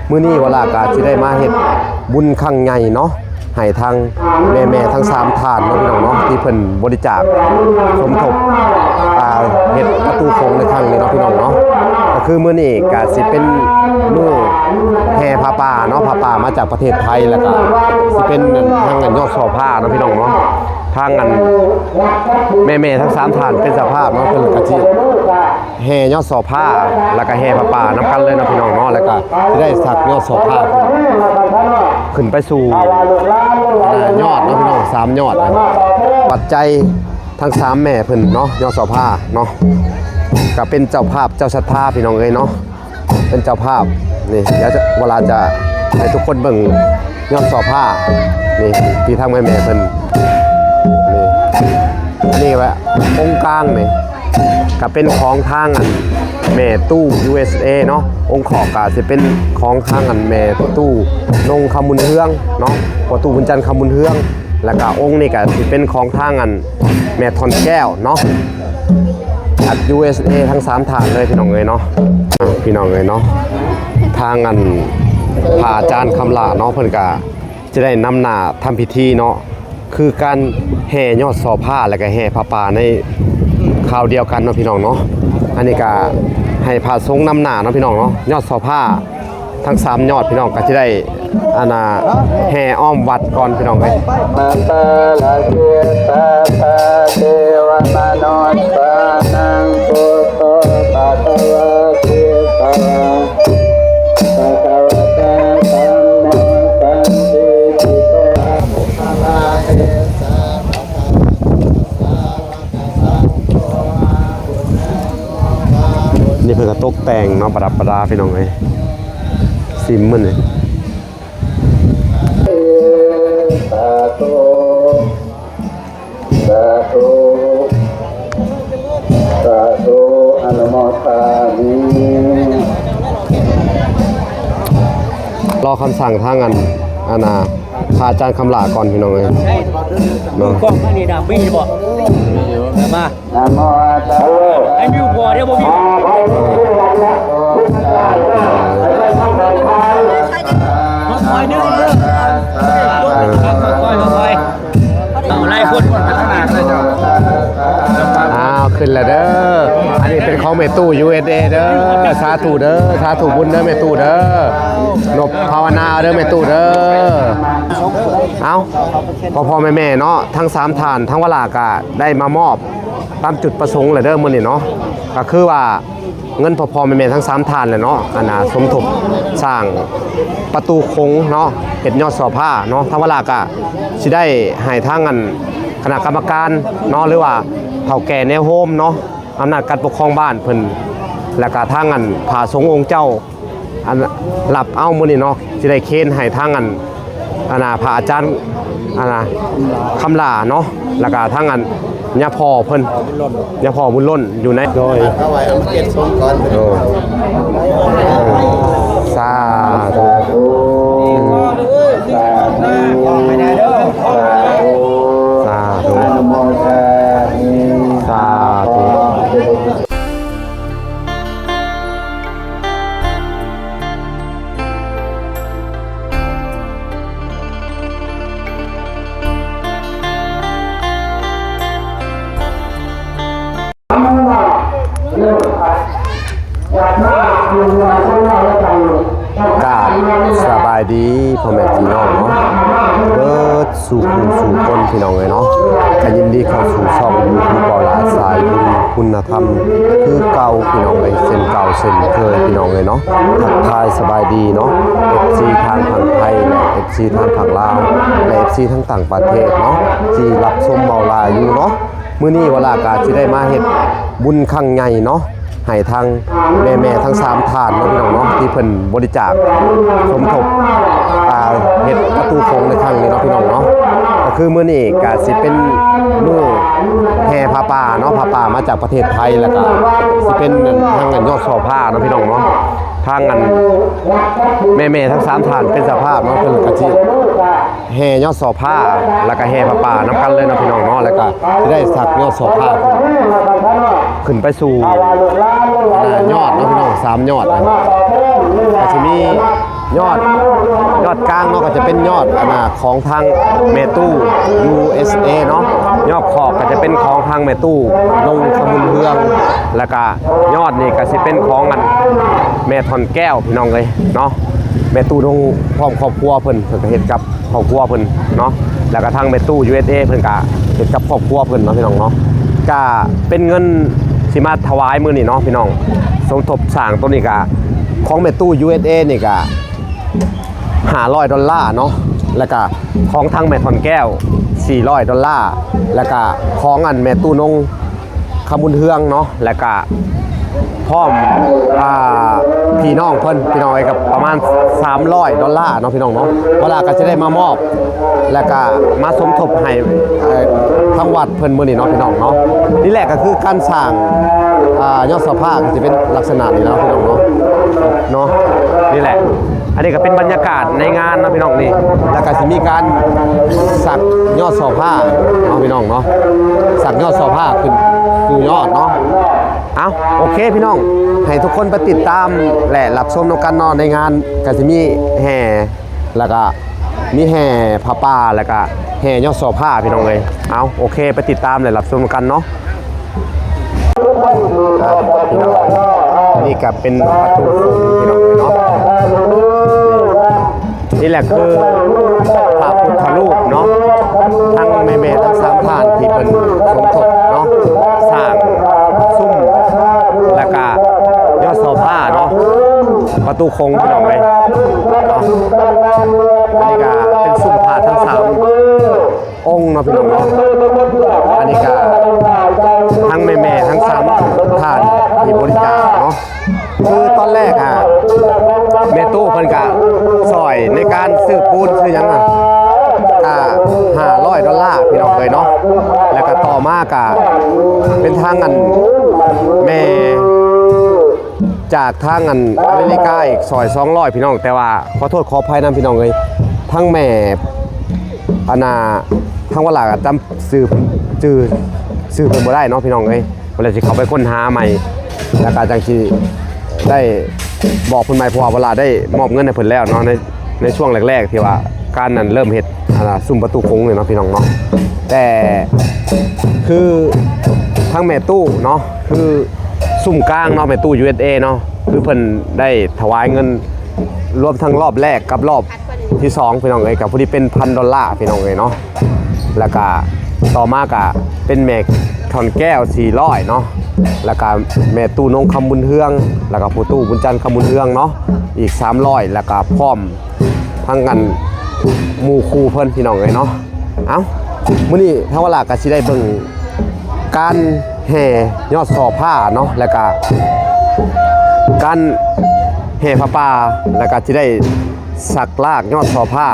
มื้อนี้วลากาสิได้มาเฮ็ดบุญครั้งใหญ่เนาะให้ทางแม่ๆทั้ง3ท่านเนาะพี่น้องเนาะที่เพิ่นบริจาคสมทบเฮ็ดประตูโค้งในครั้งนี้เนาะพี่น้องเนาะก็คือมื้อนี้ก็สิเป็นมื้อแห่ผ้าป่าเนาะผ้าป่ามาจากประเทศไทยแล้วก็สิเป็นทางยอดซอผ้าเนาะพี่น้องเนาะทางแม่ๆทั้ง3ท่านเป็นสภาพเนาะเพิ่นก็สิแห่ยอดซอผ้าแล้วก็แห่ผ้าป่านำกันเลยเนาะพี่น้องเนาะแล้วก็สิได้สักยอดซอผ้าขึ้นไปสู่ยอดเนาะพี่น้อง3ยอดปัจจัยทั้ง3แม่เพิ่นเนาะยอดซอผ้าเนาะก็เป็นเจ้าภาพเจ้าศรัทธาพี่น้องเอ้ยเนาะเป็นเจ้าภาพนี่เดี๋ยวเวลาจะให้ทุกคนเบิ่งยอดซอผ้านี่ที่ทางแม่เพิ่นนี่แหละองค์กลางนี่ก็เป็นของทางแม่ตู้ USA เนาะองค์ขอบก็สิเป็นของทางแม่ตู้นงคำบุญเฮืองเนาะประตูบุญจันทร์คำบุญเฮืองแล้วก็องค์นี่ก็สิเป็นของทางแม่ทอนแก้วเนาะUSA ทั้ง3ฐานเลยพี่น้องเอ้ยเนาะพี่น้องเอ้ยเนาะทางพระอาจารย์คำลาเนาะเพิ่นก็จะได้นำหน้าทำพิธีเนาะคือการแห่ยอดซอผ้าแล้วก็แห่ผ้าป่าในคราวเดียวกันเนาะพี่น้องเนาะอันนี้ก็ให้พระสงฆ์นำหน้าเนาะพี่น้องเนาะยอดซอผ้าทั้ง3ยอดพี่น้องก็จะได้แห่อ้อมวัดก่อนพี่น้องเอ้ยนี่เพิ่นก็ตกแต่งเนาะประดับประดาพี่น้องเอ้ยซิมมันนี่สาธุสาธุสาธุอนุโมทามิรอคำสั่งทางพระอาจารย์คำลาก่อนพี่น้องเอ้ยเนาะกล้องอันนี้นะมีบ่มาไอ้มิวพอเดี๋ยวบ่มีคอยนึงเด้อคอยเอาไล่คนพัฒนาเลยจ้ะขึ้นแล้วเด้ออันนี้เป็นของแม่ตู้ USA เด้อสาธุเด้อสาธุบุญเด้อแม่ตู้เด้อนบภาวนาเด้อแม่ตู้เด้อเอาพ่อแม่เนาะทั้ง3ฐานทั้งวลากะได้มามอบตามจุดประสงค์เลยเด้อมื้อนี้เนาะก็คือว่าเงินพ่อแม่ทั้ง3ฐานเลยเนาะสมทบสร้างประตูโค้งเนาะเฮ็ดยอดซอผ้าเนาะทั้งวลากะสิได้ให้ทางคณะกรรมการเนาะหรือว่าเฒ่าแก่แนวโฮมเนาะอำนาจการปกครองบ้านเพิ่นแล้วก็ทางพระสงฆ์องค์เจ้ารับเอามื้อนี้เนาะสิได้เคนให้ทางพระอาจารย์คำลาเนาะแล้วก็ทางย่าพ่อเพิ่นย่าพ่อบุญล้นอยู่ในโดยเอาไว้เอามาเก็บส่งก่อนสาธุสาธุสาธุกราบสบายดีพ่อแม่พี่น้องเนาะเบิดสู่คนพี่น้องเลยเนาะก็ยินดีเข้าสู่ช่อง YouTube บ่าวลาสายบุญคุณธรรมคือเก่าพี่น้องเลยเส้นเก่าเส้นเคยพี่น้องเลยเนาะทักทายสบายดีเนาะ FC ทางฝั่งไทยและ FC ทางฝั่งลาวและ FC ทั้งต่างประเทศเนาะที่รับชมบ่าวลาอยู่เนาะมื้อนี้วลากาสิได้มาเฮ็ดบุญครั้งใหญ่เนาะให้ทางแม่ทั้ง3ฐานเนาะพี่น้องเนาะที่เพิ่นบริจาคสมทบเฮ็ดประตูโค้งในครั้งนี้เนาะพี่น้องเนาะก็คือมื้อนี้ก็สิเป็นมื้อแห่ผ้าป่าเนาะผ้าป่ามาจากประเทศไทยแล้วก็สิเป็นทางยอดซอผ้าเนาะพี่น้องเนาะทางแม่ทั้ง3ฐานเป็นสภาพเนาะเพิ่นก็สิแห่ยอดซอผ้าแล้วก็แห่ผ้าป่านำกันเลยเนาะพี่น้องเนาะแล้วก็สิได้สักยอดซอผ้าขึ้นไปสู่ยอดเนาะพี่น้อง3ยอดก็สิมี ยอดกลางเนาะก็จะเป็นยอดของทางเมตู้ USA เนาะยอดขอบก็จะเป็นของทางเมตู้ลงขมุนเฮืองแล้วก็ยอดนี่ก็สิเป็นของอันแม่ทอนแก้วพี่น้องเลยเนาะแม่ตู้ลงพร้อมครอบครัวเพิ่นก็เฮ็ดกับครอบครัวเพิ่นเนาะแล้วก็ทางแม่ตู้ USA เพิ่นก็เฮ็ดกับครอบครัวเพิ่นเนาะพี่น้องเนาะก็เป็นเงินสิมาถวายมื้อนี้เนาะพี่น้องสมทบสร้างตัวนี้ก็ของแม่ตู้ USA นี่ก็$500เนาะแล้วก็ของทางแม่ทอนแก้ว$400แล้วก็ของอันแม่ตู้นงขมุนเฮืองเนาะแล้วก็พร้อมพี่น้องเพิ่นพี่น้องไอ้กับประมาณ$300เนาะพี่น้องเนาะเวลาก็จะได้มามอบแล้วก็มาสมทบให้ทางวัดเพิ่นมื้อนี้เนาะพี่น้องเนาะนี่แหละก็คือการสร้างยอดเสาผ้าก็จะเป็นลักษณะนี้เนาะพี่น้องเนาะนี่แหละอันนี้ก็เป็นบรรยากาศในงานเนาะพี่น้องนี่แล้วก็สิมีการสักยอดเสาผ้าเนาะพี่น้องเนาะสักยอดเสาผ้าขึ้นคือยอดเนาะเอาโอเคพี่น้องให้ทุกคนไปติดตามและรับชมนกันเนาะในงานก็สิมีแห่แล้วก็มีแห่ผ้าป่าแล้วก็แห่ยอดเสาผ้าพี่น้องเลยเอาโอเคไปติดตามและรับชมกันเนาะพี่น้องนี่ก็เป็นประตูพี่น้องเนาะนี่แหละคือพระพุทธรูปเนาะทั้งแม่ๆทั้ง3ท่านที่เป็นสมทบเนาะสร้างซุ้มแล้วก็ยอดเสาผ้าเนาะประตูคงพี่น้องเลยเนาะอันนี้ก็เป็นซุ้มผ้าทั้ง3องค์เนาะพี่น้องเนาะอันนี้ก็ทั้งแม่ๆทั้ง3ท่านที่บริจาคเนาะคือตอนแรกแม่ตู้เพิ่นก็ซอยในการซื้อปูนซื้อหยัง$500พี่น้องเลยเนาะแล้วก็ต่อมาก็เป็นทางอันแม่จากทางอันอเมริกาอีกซอย200พี่น้องแต่ว่าขอโทษขออภัยนำพี่น้องเลยทั้งแม่ทั้งว่าหลากจำซื้อเพิ่นบ่ได้เนาะพี่น้องเอ้ยเวลาสิเข้าไปค้นหาใหม่แล้วก็จังสิได้บอกเพิ่นใหม่เพราะว่าเวลาได้มอบเงินให้เพิ่นแล้วเนาะในช่วงแรกๆที่ว่าการนั้นเริ่มเฮ็ดซุ้มประตูโค้งเลยเนาะพี่น้องเนาะแต่คือทั้งแม่ตู้เนาะคือซุ้มกลางเนาะแม่ตู้ USA เนาะคือเพิ่นได้ถวายเงินรวมทั้งรอบแรกกับรอบที่2พี่น้องเอ้ยกับผู้ที่เป็น$1,000พี่น้องเอ้ยเนาะแล้วก็ต่อมาก็เป็นแม่ทอนแก้ว400เนาะแล้วก็แม่ตู้นงคำบุญเฮืองแล้วก็ผู้ตู้บุญจันทร์คำบุญเฮืองเนาะอีก300แล้วก็พร้อมทั้งกันหมู่คู่เพิ่นพี่น้องเลยเนาะเอ้ามื้อนี้ถ้าว่าล่ะก็สิได้เบิ่งการแห่ยอดสอผ้าเนาะแล้วก็การแห่ผ้าป่าแล้วก็สิได้สักลากยอดสอผ้า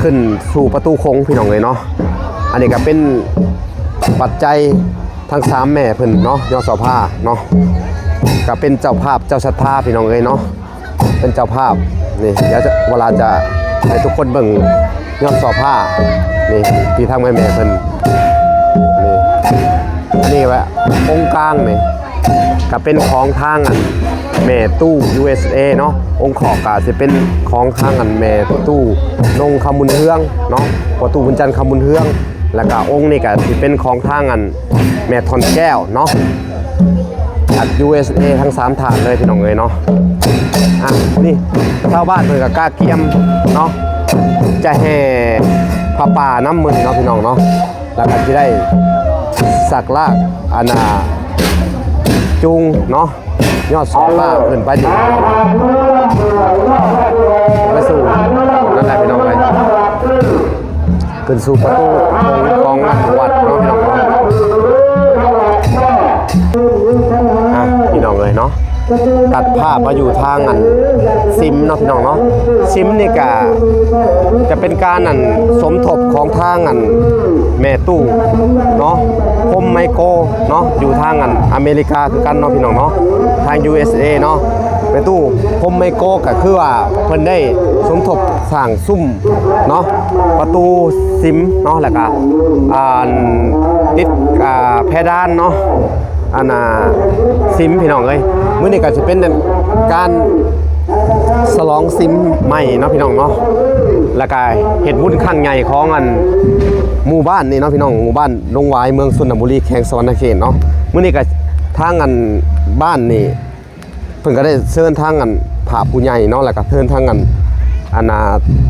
ขึ้นสู่ประตูโค้งพี่น้องเลยเนาะอันนี้ก็เป็นปัจจัยทั้ง3แม่เพิ่นเนาะยอดเสาผ้าเนาะก็เป็นเจ้าภาพเจ้าศรัทธาพี่น้องเอ้ยเนาะเป็นเจ้าภาพนี่เดี๋ยวเวลาจะให้ทุกคนเบิ่งยอดเสาผ้านี่ที่ทางแม่เพิ่นนี่อันนี้แหละองค์กลางนี่ก็เป็นของทางอันแม่ตู้ USA เนาะองค์ขอบก็สิเป็นของทางอันแม่ตู้นงคำบุญเฮืองเนาะประตูบุญจันทร์คำบุญเฮืองแล้วก็องค์นี่ก็สิเป็นของทางอันแม่ทอนแก้วเนาะจาก USA ทั้ง3ฐานเลยพี่น้องเอ้ยเนาะนี่ชาวบ้านเพิ่นก็กล้าเกียมเนาะจะแห่ผ้าป่าน้ำมือเนาะพี่น้องเนาะแล้วก็สิได้สักลากจุงเนาะยอดสอผ้าขึ้นไปดิไปสู่นั่นแหละพี่น้องเลยขึ้นสู่ประตูของวัดเนาะพี่น้องพี่น้องเลยเนาะตัดภาพมาอยู่ทางอันซิมเนาะพี่น้องเนาะซิมนี่ก็จะเป็นการอันสมทบของทางอันแม่ตู้เนาะพมไมโครเนาะอยู่ทางอันอเมริกาคือกันเนาะพี่น้องเนาะทาง USA เนาะแม่ตู้พมไมโครก็คือว่าเพิ่นได้สมทบสร้างซุ้มเนาะประตูซิมเนาะแล้วก็ติดเพดานเนาะซิมพี่น้องเอ้ยมื้อนี้ก็จะเป็นการ สลองซิมใหม่เนาะพี่น้องเนาะแล้วก็เฮ็ดบุญครั้งใหญ่ของอันหมู่บ้านนี่เนาะพี่น้องหมู่บ้านดงหวายเมืองสุนทรบุรีแขวงสวรรณเขตเนาะมื้อนี้ก็ทางอันบ้านนี่เพิ่นก็ได้เชิญทางอันพระผู้ใหญ่เนาะแล้วก็เชิญทางอัน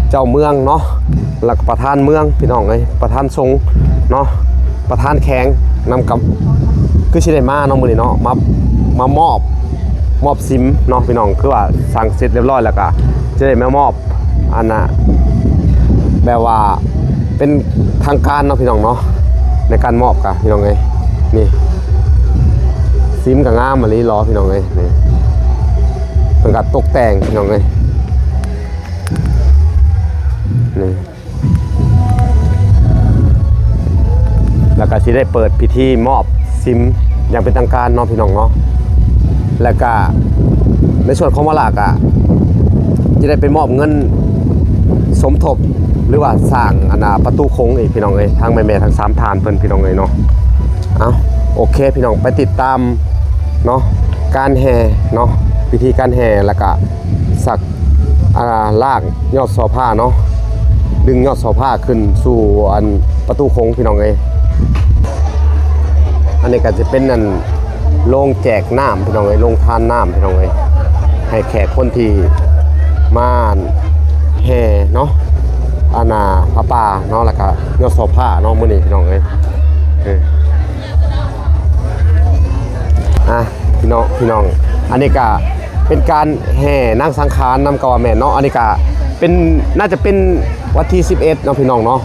เจ้าเมืองเนาะแล้วก็ประธานเมืองพี่น้องเอ้ยประธานสงฆ์เนาะประธานแขวงนำกับคือสิได้มาเนาะมื้อนี้เนาะมามอบซิมเนาะพี่น้องคือว่าสั่งเสร็จเรียบร้อยแล้วก็จะได้มามอบแบบว่าเป็นทางการเนาะพี่น้องเนาะในการมอบกันพี่น้องเอ้ยนี่ซิมกับงามมะลิล้อพี่น้องเอ้ยนี่เป็นการตกแต่งพี่น้องเอ้ยนี่แล้วก็สิได้เปิดพิธีมอบซิมอย่างเป็นทางการเนาะพี่น้องเนาะแล้วก็ในส่วนของมะลากอ่ะจะได้ไปมอบเงินสมทบหรือว่าสร้างประตูโค้งอีกพี่น้องเอ้ยทางแม่ๆทางสามทานเพิ่นพี่น้องเอ้ยเนาะเอาโอเคพี่น้องไปติดตามเนาะการแห่เนาะพิธีการแห่แล้วก็สักลากยอดสอผ้าเนาะดึงยอดสอผ้าขึ้นสู่อันประตูโค้งพี่น้องเอ้ยอันนี้ก็จะเป็นนั่นโรงแจกน้ำพี่น้องเอ้ยโรงทานน้ำพี่น้องเอ้ยให้แขกคนที่มาแห่เนาะพระป่าเนาะแล้วก็ยอดสอผ้าเนาะมื้อนี้พี่น้องเอ้ยพี่น้องอันนี้ก็เป็นการแห่นั่งสังขารนำกวาแม่เนาะอันนี้ก็เป็นน่าจะเป็นวันที่11เนาะพี่น้องเนาะ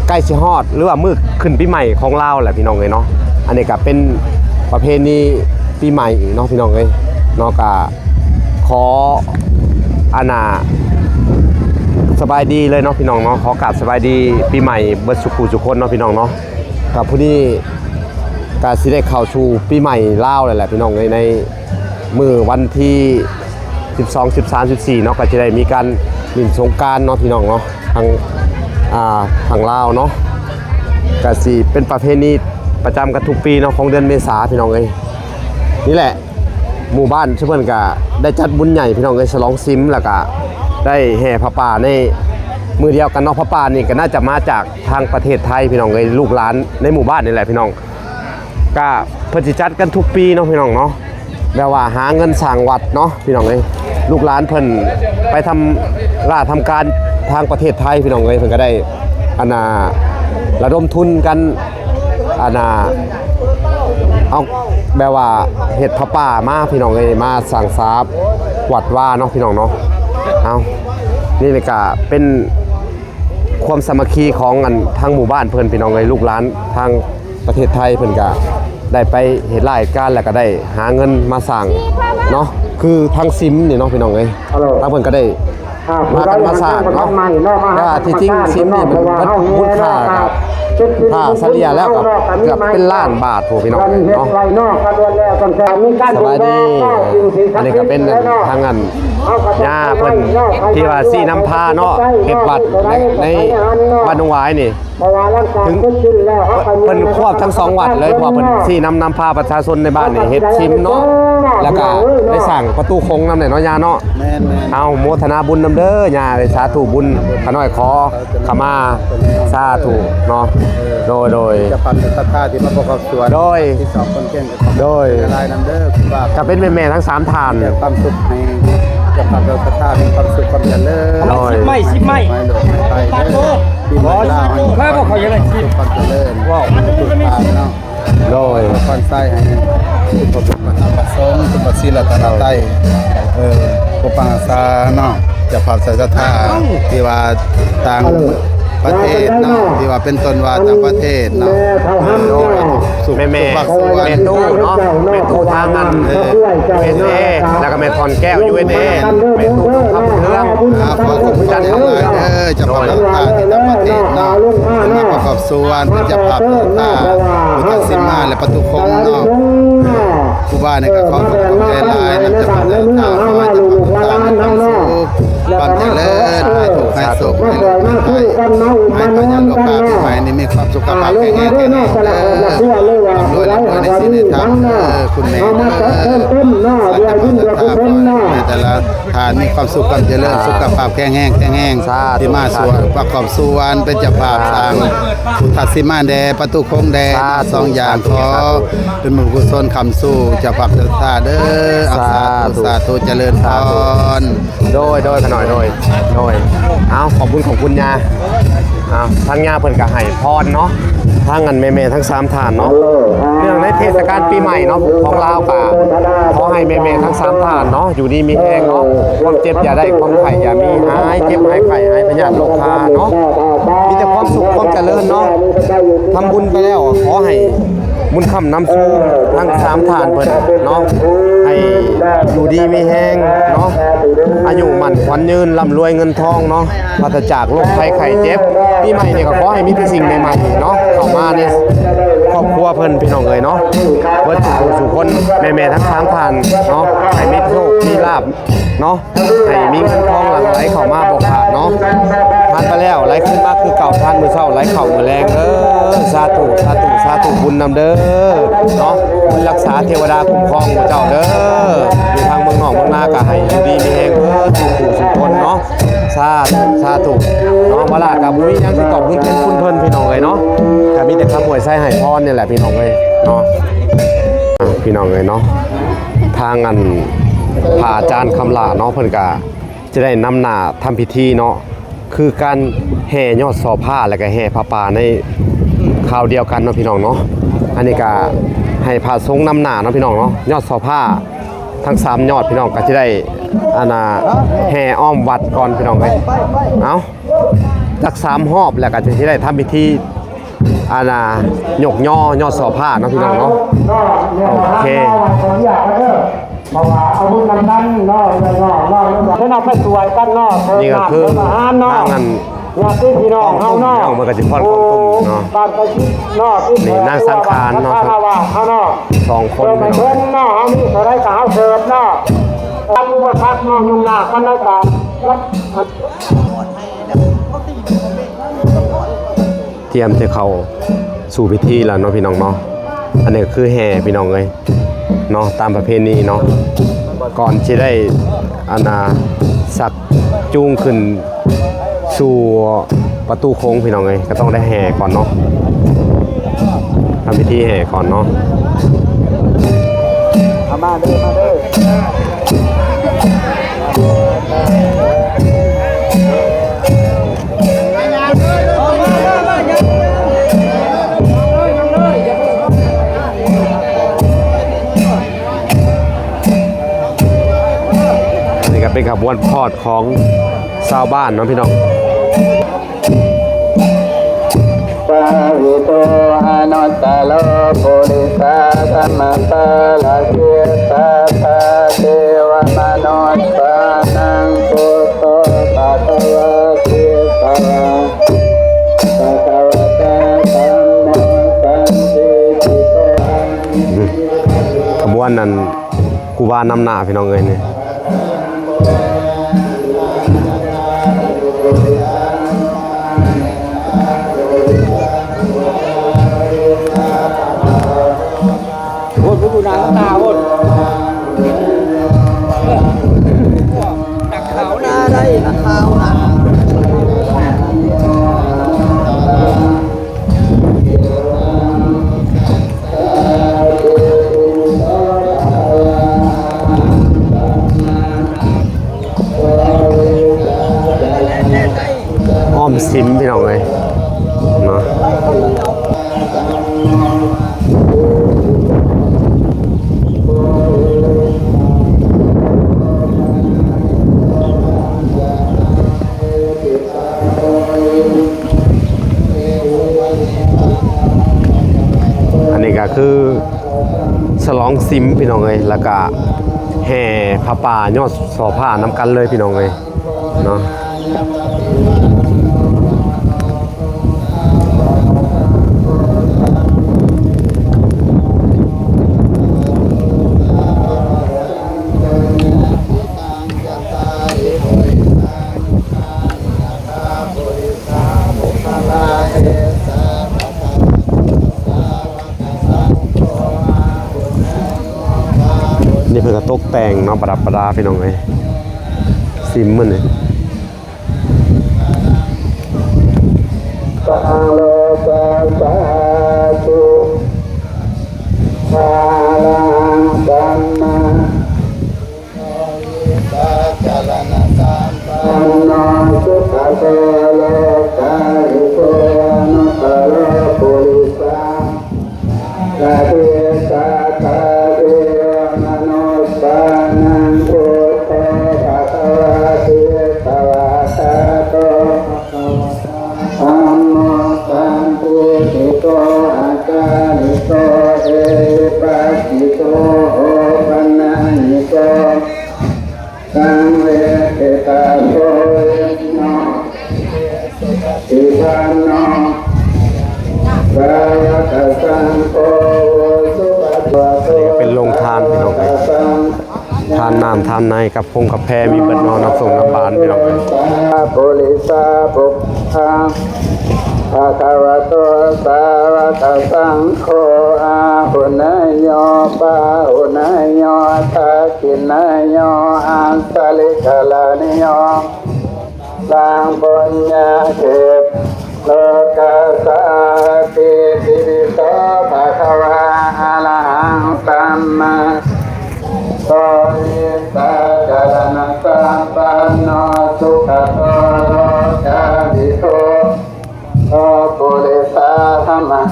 ใกล้สิฮอดหรือว่ามื้อขึ้นปีใหม่ของลาวแหละพี่น้องเอ้ยเนาะอันนี้ก็เป็นประเพณีปีใหม่เนาะพี่น้องเอ้ยเนาะก็ขอสบายดีเลยเนาะพี่น้องเนาะขอกราบสบายดีปีใหม่เบิดสุขุทุกคนเนาะพี่น้องเนาะกับผู้นี้ก็สิได้เข้าสู่ปีใหม่ลาวเลยแหละพี่น้องในมื้อวันที่12 13 14เนาะก็จะได้มีการเล่นสงกรานต์เนาะพี่น้องเนาะทางลาวเนาะก็สิเป็นประเพณีประจำกันทุกปีเนาะของเดือนเมษาพี่น้องเอ้ยนี่แหละหมู่บ้านเพิ่นก็ได้จัดบุญใหญ่พี่น้องเอ้ยฉลองซิมแล้วก็ได้แห่พระป่าในมือเดียวกันเนาะพระป่านี่ก็น่าจะมาจากทางประเทศไทยพี่น้องเอ้ยลูกหลานในหมู่บ้านนี่แหละพี่น้องก็เพิ่นสิจัดกันทุกปีเนาะพี่น้องเนาะแบบว่าหาเงินสร้างวัดเนาะพี่น้องเอ้ยลูกหลานเพิ่นไปทำการทางประเทศไทยพี่น้องเอ้ยเพิ่นก็ได้ระดมทุนกันเอาแบบว่าเห็ดพระป่ามาพี่น้องเลยมาสั่งซาบวัดว่าเนาะพี่น้องเนาะเอานี่เลยก็เป็นความสามัคคีของทางหมู่บ้านเพิ่นพี่น้องเลยลูกหลานทางประเทศไทยเพิ่นก็ได้ไปเห็ดรายการแล้วก็ได้หาเงินมาสั่งเนาะคือทางซิมนี่เนาะพี่น้องเลยทางเพิ่นก็ได้มากันมาสร้างเนาะแต่ที่จริงซิมนี่มันมูลค่าถ้าเฉลี่ยแล้วก็เกือบเป็นล้านบาทพี่น้องเนาะสบายดีอันนี้ก็เป็นทางย่าเพิ่นที่ว่าซี่น้ำพาเนาะเฮ็ดวัดในบ้านดงหวายนี่ถึงเพิ่นควบทั้ง2วัดเลยเพราะเพิ่นซี่น้ำพาประชาชนในบ้านนี่เฮ็ดซิมเนาะแล้วก็ได้สั่งประตูโค้งนำได้เนาะย่าเนาะเอาโมทนาบุญนำเด้อย่าสาธุบุญขน้อยขอขมาสาธุเนาะโดยจะปันเป็นตาที่มาประกอบส่วนที่สองคนเก่งโดยลายนำเด้อคือว่าจะเป็นแม่ทั้ง3ทานความสุขให้จะปันเป็นตามีความสุขความเจริญสิบไม้ไม่หลงไปปีใหม่ลาวแค่บอกเขาอย่างไรสิความเจริญว้าวสุขภาพเนาะโดยคอนไส้ให้ทุกคนมาทำประสงค์ทุกประสิทธิ์ละตาใต้ผู้ปังอาสาเนาะจะผ่านสายศรัทธาที่ว่าต่างประเทศเนาะที่ว่าเป็นต้นว่าต่างประเทศเนาะแม่ตู้เนาะแม่ตู้ทางนั้นUSA แล้วก็แม่ทอนแก้ว USA แม่ตู้ทำเครื่องขอคุณจันทร์ทั้งหลายจะผ่านศรัทธาที่ต่างประเทศเนาะมาประกอบส่วนเป็นจะผ่านศรัทธาพุทธศิลป์และประตูคงเนาะผู้ว่าในการขอขอบคุณใจหลายนำจะผ่านศรัทธาขอให้จะผ่านศรัทธามีความสุข ความเจริญให้ถูกให้สุขให้ลูกให้ให้ปัญญาโลกาปีใหม่นี้มีความสุขภาพแข็งแรงร่ำรวยในสิ่งในทางคุณแม่ในแต่ละทานมีความสุขความเจริญสุขภาพแข็งแรงที่มาสวนประกอบสุวรรณเป็นเจ้าภาพสร้างทัศสิมาแดประตูโค้งแดสองอย่างขอเป็นบุญกุศลคำสู้เจ้าภาพเจ้าท่าเด้อสาธุเจริญพร โดยขน่อยโดยเอาขอบคุณยาเอาทั้งยาเพิ่นก็ให้พรเนาะทั้งอันแม่ๆทั้ง3ท่านเนาะเรื่องในเทศกาลปีใหม่เนาะของลาวก็ขอให้แม่ๆทั้ง3ท่านเนาะอยู่ดีมีแรงเนาะความเจ็บอย่าได้ความไข้อย่ามีหายเจ็บหายไข้หายพยาธิโรคคาเนาะมีแต่ความสุขความเจริญเนาะทำบุญไปแล้วขอให้บุญคำน้ำสู้ทั้ง3ท่านเพิ่นเนาะให้อยู่ดีมีแฮงเนาะอายุมั่นขวัญยืนร่ำรวยเงินทองเนาะปราศจากโรคภัยไข้เจ็บปีใหม่นี่ก็ขอให้มีแต่สิ่งใหม่ๆเนาะเข้ามาในครอบครัวเพิ่นพี่น้องเอ้ยเนาะเบิดทุกคนแม่ๆทั้ง3ท่านเนาะให้มีโชคมีลาภเนาะให้มีเงินทองหลั่งไหลเข้ามาบ่ขาดเนาะทานไปแล้วไหลขึ้นมาคือเก่าทานมื้อเช้าไหลเข้ามื้อแลงเด้อสาธุบุญนำเด้อเนาะบุญรักษาเทวดาคุ้มครองเจ้าเด้ออยู่ทางเมืองนอกเมืองนาก็ให้อยู่ดีมีแรงเด้อทุกคนเนาะสาธุเนาะบ่ล่ะก็บ่มีหยังสิตอบบุญเป็นคุณเพิ่นพี่น้องเอ้ยเนาะก็มีแต่คำอวยใส่ให้พรนี่แหละพี่น้องเอ้ยเนาะพี่น้องเอ้ยเนาะทางอันพระอาจารย์คำลาเนาะเพิ่นก็จะได้นำหน้าทำพิธีเนาะคือการแห่ยอดซอผ้าแล้วก็แห่ผ้าป่าในคราวเดียวกันเนาะพี่น้องเนาะอันนี้ก็ให้พระสงฆ์นำหน้าเนาะพี่น้องเนาะยอดซอผ้าทั้ง3ยอดพี่น้องก็จะได้แห่อ้อมวัดก่อนพี่น้องเอ้ยเอาจัก3รอบแล้วก็จะได้ทำพิธียกยอดซอผ้าเนาะพี่น้องเนาะโอเคเพราะว่าเอาบุญกันนั่นเนาะให้เราไปสวยกันเนาะ นี่ก็คือทางนั้นญาติพี่น้องเฮาเนาะมันก็สิพรของตุ้มเนาะบ้านก็สิเนาะนี่นางสังขารเนาะ2คนเพิ่นเนาะเฮามีเท่าไรก็เฮาเสิร์ฟเนาะทำบ่พักเนาะยุ่งยากมันได้ก็เตรียมจะเข้าสู่พิธีแล้วเนาะพี่น้องเนาะอันนี้คือแห่พี่น้องเอ้ยเนาะตามประเพณีเนาะก่อนที่ได้สักจูงขึ้นสู่ประตูโค้งพี่น้องเอ้ยก็ต้องได้แห่ก่อนเนาะทำพิธีแห่ก่อนเนาะมาเด้เป็นขบวนพอดของชาวบ้านเนาะพี่น้องปาวิโตอนัตตโลปุริสาธรรมปาลาเกสาธาเทวมนุษย์ปานังปุตโตปัตวะเทสาวะปัตวะตาธัมโมสันติจิโตขบวนนั้นกูบานำหน้าพี่น้องเอ้ยนี่ดูหนังตาบดตักเขาหน้าได้ตักเขาหน้าอ้อมซิมพี่น้องเลยเนาะคือฉลองซิมพี่น้องเลยแล้วก็แห่ผ้าป่ายอดสอผ้าน้ำกันเลยพี่น้องเลยเนาะ เพิ่นก็ตกแต่งเนาะประดับประดาพี่น้องเอ้ยซิมมันนี่ สังโลกัสสาธุมาลังธัมมาจารณะสัมปันโนสุขโตโลกาภิโกอนุตตรปุริสังกะเทสะทะเทวมนุสสานังพุทโธภะคะวะเตสวะคาโตธัมโมสัมพุทธิโตอาจาริโตเอปัสสิโตโอปันนาญิโตสังเวชตาโสโนทิปันโนสาวกสังโฆสุปฏิปันโน เป็นโรงทานพี่น้องเอ้ยทานน้ำทานในกับพงกับแพมีเบิดเนอน้ำส่งน้ำบานพี่น้องเอ้ย ปุริสาปุพพังภะคะวะโตสาวกสังโฆอาหุนายโยปาหุนายโยทักขินายโยอันสลิกาลานิโยสังปุญญาเขตโลกัสสาติปิริโตภะคะวะอะระหังสัมมาโตอิสาจารณะสัมปันโนสุขโตโลกาภิโกโอปุริสาธรรมะ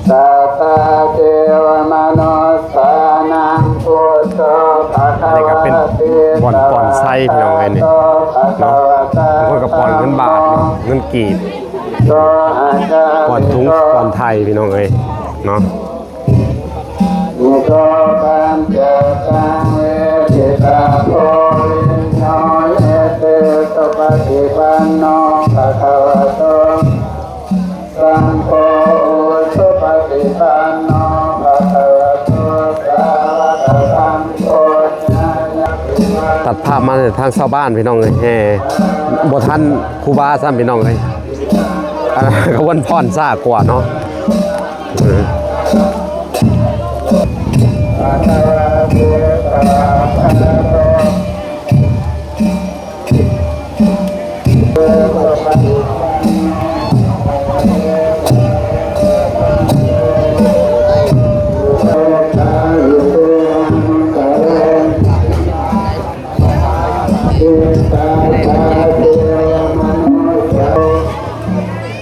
สัตตาเทวมนุสสานังพุทโธภะคะ อันนี้ก็ วะ เป็น เต บ่อนไส้พี่น้องเอ้ยนี่เนาะบางคนก็ปอนเงินบาทเนาะเงินกีบปอนทุงปอนไทยพี่น้องเอ้ยเนาะ นิโกปัญจสังเวทิตาโพวิญโยเยเตสุปฏิปันโนภะคะวะโตสังโฆสุปฏิปันโนภะคะวะโตสาวกสังโฆญาณปิวะ ตัดภาพมาทางชาวบ้านพี่น้องเอ้ยแห่บ่ทันครูบาซ้ำพี่น้องเอ้ยอันนั้นก็วันพรซ่ากว่าเนาะเออ ภะคะวะโตสาวกสังโฆสุป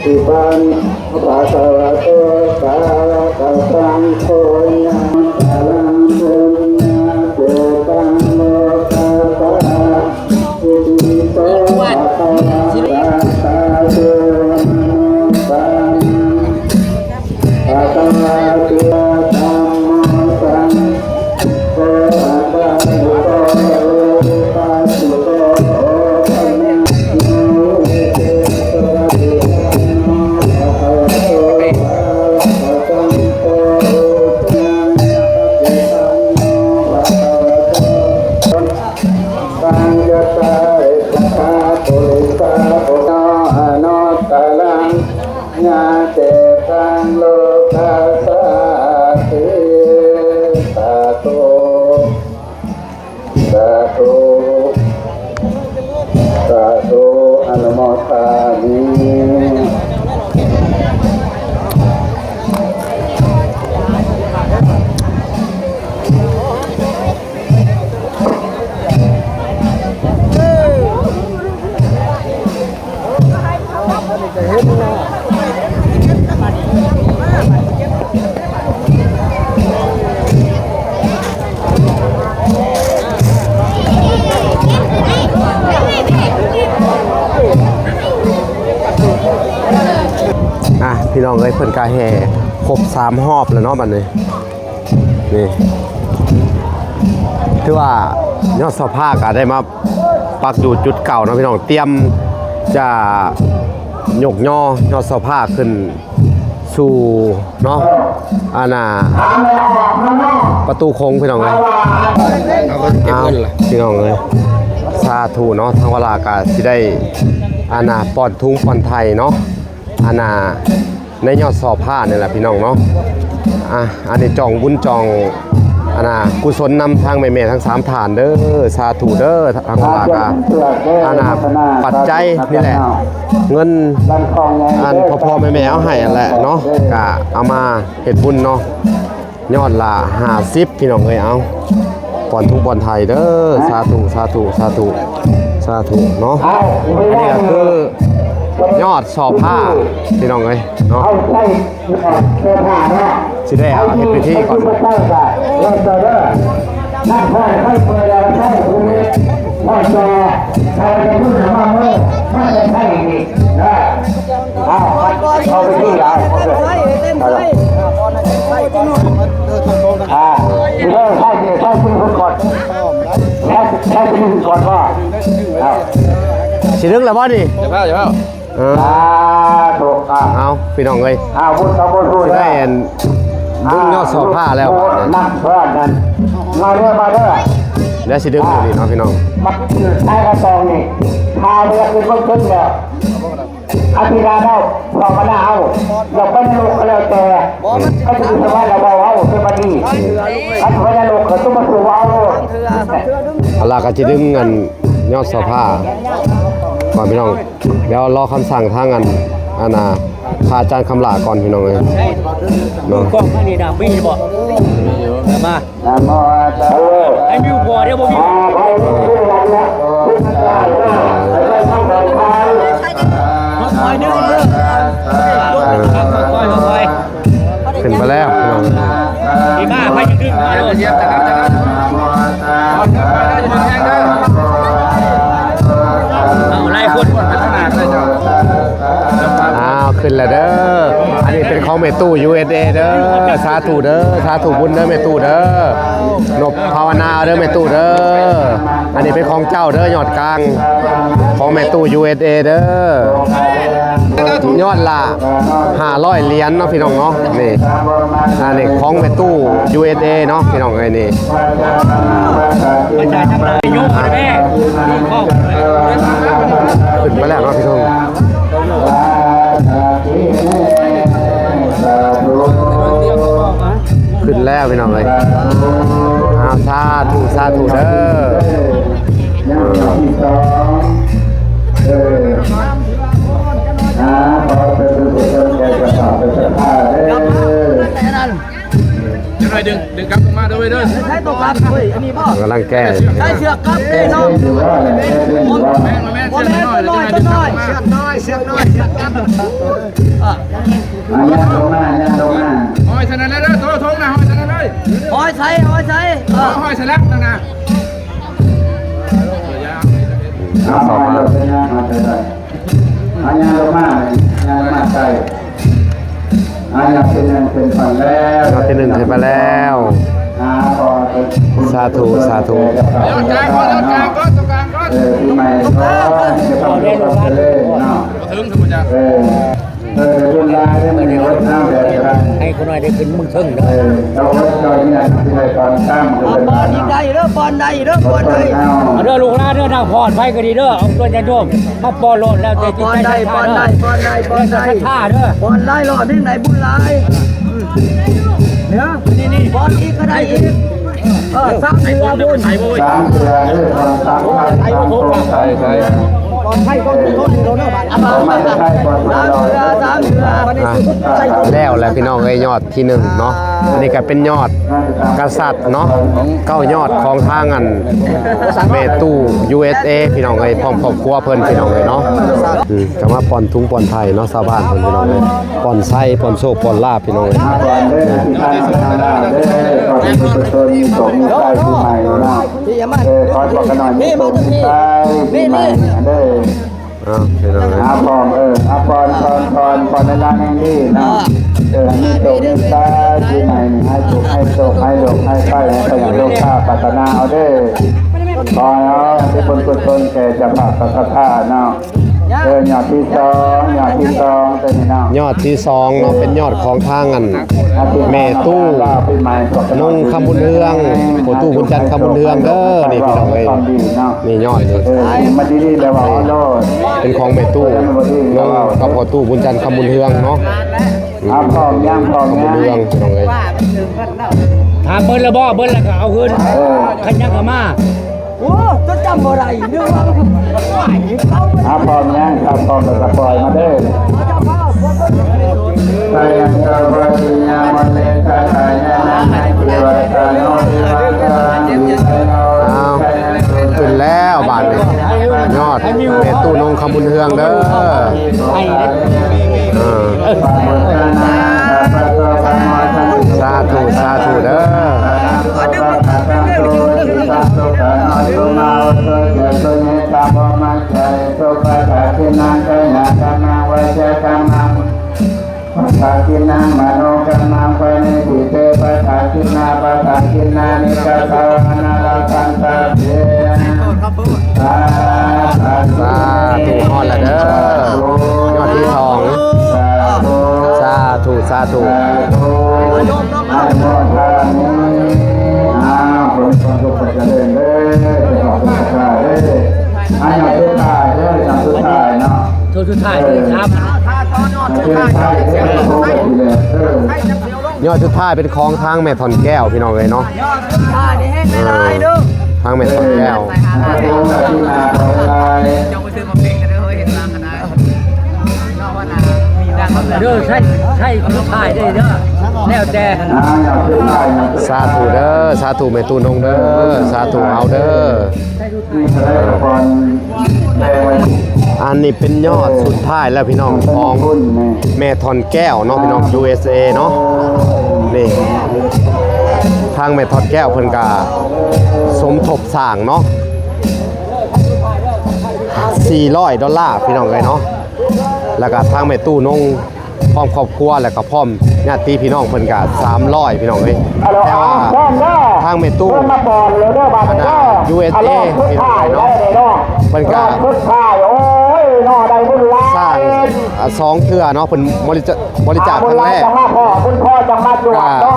ฏิปันภะคะวะโตสาวกสังโฆญาณปังปุญญาเจตังโลกัสสาอิติโสภะคะวะตาเทวมนุสสานังภะคะวะเตธัมโมสังโฆอะระหะโตปัสสิโตโอปันนะโนเตสวะติปัญญาตาเอกคาปุริสาปุโนอนุตตรังญาเจตังโลกัสสาติสาธุสาธุสาธุอนุโมทามิ พี่น้องเอ้ยเพิ่นกาแห่ครบ3รอบแล้วเนาะบัดนี้นี่ถือว่ายอดเสาผ้าก็ได้มาปักดูจุดเก่าเนาะพี่น้องเตรียมจะยกย่อยอดเสาผ้าขึ้นสู่เนาะอาณาประตูโค้งพี่น้องเอ้ยอ้าวพี่น้องเอ้ยสาธุเนาะทางเวลาก็สิได้อาณาปอนทุงปอนไทยเนาะอาณาในยอดสอบผ้านี่แหละพี่น้องเนาะอันนี้จองบุญจอง อันน่ะกุศลนำทางแม่ๆทั้ง3ฐานเด้อสาธุเด้อทางลากาอันน่ะปัจจัยนี่แหละเงินอันพ่อๆแม่ๆเอาให้อันแหละเนาะก็เอามาเฮ็ดบุญเนาะยอดละ50พี่น้องเอ้ยเอาก่อนทุกบอลไทยเด้อสาธุสาธุสาธุสาธุเนาะอันนี้ก็คือยอดสอบผ้าพี่น้องเอ้ยเนาะสิได้เอาเฮ็ดพิธีก่อน นั่งพ่อให้เปิดแล้วใช่คุณพ่อจอใครจะพูดถึงมาเมื่อไม่ได้ใช่อีกนะเอาไปที่ร้านเต็มใช่เต็มใช่เริ่มใช่ใช่คุณคนก่อนใช่คุณคนก่อนว่า สิดึงแล้วบ่นี่ อย่าเผาถูกเอาพี่น้องเอ้ย พูดต้องพูด สิได้อันดึงยอดสอบผ้าแล้วบัดนี้ นั่งเพื่อนกันมาเรื่อย แล้วสิดึงอยู่นี่เนาะพี่น้อง มันใช้กระตองนี่พาเรือเป็นต้นต้นแล้วอภิราเอาพอมาหน้าเอาเราเป็นลูกก็แล้วแต่ก็จะถือว่าเราเอาคือมันดีถ้าถือว่าลูกก็ต้องมาถือว่าเอา เอาล่ะก็สิดึงอันยอดสอบผ้าก่อนพี่น้องเดี๋ยวรอคำสั่งทางอันน่ะพระอาจารย์คำลาก่อนพี่น้องเอ้ยเนาะ กล้องข้างนี้ดาบมีบ่มา นะโมตัสสะ ไอ้มิวบ่เดี๋ยวบ่มี ไปที่ร้านละไปทางไหนไป คอยนึงเด้อคอย ขึ้นมาแล้วพี่น้อง อีบ้าไปดึงมาโลด เอาไล่คน อ้าวขึ้นแล้วเด้ออันนี้เป็นของแม่ตู้ USA เด้อสาธุเด้อสาธุบุญเด้อแม่ตู้เด้อนบภาวนาเด้อแม่ตู้เด้ออันนี้เป็นของเจ้าเด้อยอดกลางของแม่ตู้ USA เด้อยอดละ500เหรียญเนาะพี่น้องเนาะนี่อันนี้ของแม่ตู้ USA เนาะพี่น้องไอ้นี่ อาจารย์ทำอะไรโยกแม่ข้อ ขึ้นมาแล้วเนาะพี่น้องขึ้นแล้วพี่น้องเลยอ้าวสาธุสาธุเด้อ พอเป็นผู้ชมแกจะตอบเป็นสภาพเด้อ จะหน่อยดึงกลับมาด้วยเด้อ ใช้ตัวครับเฮ้ยอันนี้บ่ กำลังแก้ ใช้เชือกครับเอ้น้อง หรือว่าอะไรหรือว่า แม่เชือกน้อยเชือกน้อย เชือกน้อยเชือกน้อยเชือกครับ ย่าลงมาย่าลงมา ห้อยชนะแล้วโทรทงนะห้อยชนะเลย หอยใช้ห้อยชนะแล้วนะ เอาไปลงไปย่ามาไปเลยย่าลงมาย่ามาใส่ย่าเป็นฝั่งแล้ว รอบที่หนึ่งขึ้นมาแล้ว พอเป็น สาธุสาธุ ยอดกลางก็ตรงกลางก็ ปีใหม่ก็จะทำเป็นคนเลยเนาะ ถึงสมุทร รุ่นลายได้มาในวัดน้ำแบบไร ให้คนน้อยได้ขึ้นมึงทึ่งเด้อ เราวัดจอยเนี่ยที่ในตอนตั้งจะเป็น บอลนี่ได้เด้อบอลได้เด้อบอลได้ เด้อลูกหลานเด้อทางพรไปก็ดีเด้อเอาตัวจะโยมถ้าปอโลดแล้วแต่จิตใจได้บอลได้ท่าเด้อบ อลได้รอดที่ไหนบุญหลายเนี่ยนี่บอลอีกก็ได้อีกสร้างเรือบุญ 3 เดือน3 ใช่ บอลให้คนทุกคนโดนเนาะบาดอ่ะ ไม่ใช่ก่อน สามเรือวันนี้สุดใจ แล้วแหละพี่น้องเอ้ยยอดที่หนึ่งเนาะอันนี้ก็เป็นยอดกษัตริย์เนาะ9ยอดของทางอันเมตู้ USA พี่น้องเอ้ยพร้อมครอบครัวเพิ่นพี่น้องเอ้ยเนาะก็มาปอนทุงปอนไทยเนาะชาวบ้านเพิ่นพี่น้องเอ้ยปอนไส้ปอนโชคปอนลาบพี่น้องเอ้ย ก่อนเด้อที่ทางได้เด้อก่อนที่จะต้นสมใจผู้ใหม่เนาะ ที่ยามา ขอบอกกันหน่อยนี่มาที่ใจผู้ใหม่เด้อ อ้าวพี่น้องเอ้ย อาพรอาพรในร้านแห่งนี้นะมีโตมีตาที่ไหนให้สุขให้โชคให้โลกให้ไฟให้ขยันโลกข้าปัตนาเอาเด้อขอเอาที่คนกุศลแก่จะฝากสักผ้าเนาะหยอดที่สองเป็นเนาะ ยอดที่สองเนาะเป็นยอดของทางอันแม่ตู้นุ่งคำบุญเรืองผู้ตู้บุญจันทร์คำบุญเรืองเด้อนี่พี่น้องเอ้ยนี่ยอดนี่ มาดีๆแล้วว่าโลด เป็นของแม่ตู้น้องกับพ่อตู้บุญจันทร์คำบุญเฮืองเนาะ พร้อมยังพร้อม คำบุ ยั ญ ง เฮืองพี่น้องเอ้ย ถามเบิ้ลละบ่เบิ้ลละก็เอาขึ้นขันยังก็มาโอ้จะจำบ่ได้เรื่องว่าพร้อมยังครับพร้อมจะปล่อยมาเด้อใครยังจะปล่อยยังวันเล็กใครยังไม่ปล่อยใครโน้ตที่ว่าจะอ้าวขึ้นแล้วบาทนี่ยอดแม่ตู้น้องคำบุญเฮืองเด้อสาธุสาธุเด้อปะกินังมโนกรรมังไปในบุตรปะกินานิกาสาวนาลาคันตาเทียนสาธุธุฮอดละเด้อยอดที่ทองสาธุสาธุ อาโมทานิคนทุกคนจะเดินเลยขอบคุณครับอันนี้สุดท้ายเลยสุดท้ายเนาะสุดท้ายเลยครับ ยอดสุดท้ายเป็นของทางแม่ทอนแก้วพี่น้องเลยเนาะทางแม่ทอนแก้วเด้อใช่สุดท้ายได้เด้อแล้วแต่สาธุเด้อสาธุแม่ตู้นงเด้อสาธุเอาเด้ออันนี้เป็นยอดสุดท้ายแล้วพี่น้องของแม่ทอนแก้วเนาะพี่น้อง USA เนาะนี่ทางแม่ทอนแก้วเพิ่นก็สมทบสร้างเนาะ$400พี่น้องเลยเนาะแล้วก็ทางแม่ตู้นงพร้อมครอบครัวแล้วก็พร้อมญาติพี่น้องเพิ่นก็300พี่น้องเอ้ยแต่ว่าทางแม่ตู้USA พี่น้องเนาะเพิ่นก็สร้าง2เทื่อเนาะเพิ่นบริจาคครั้งแรกก็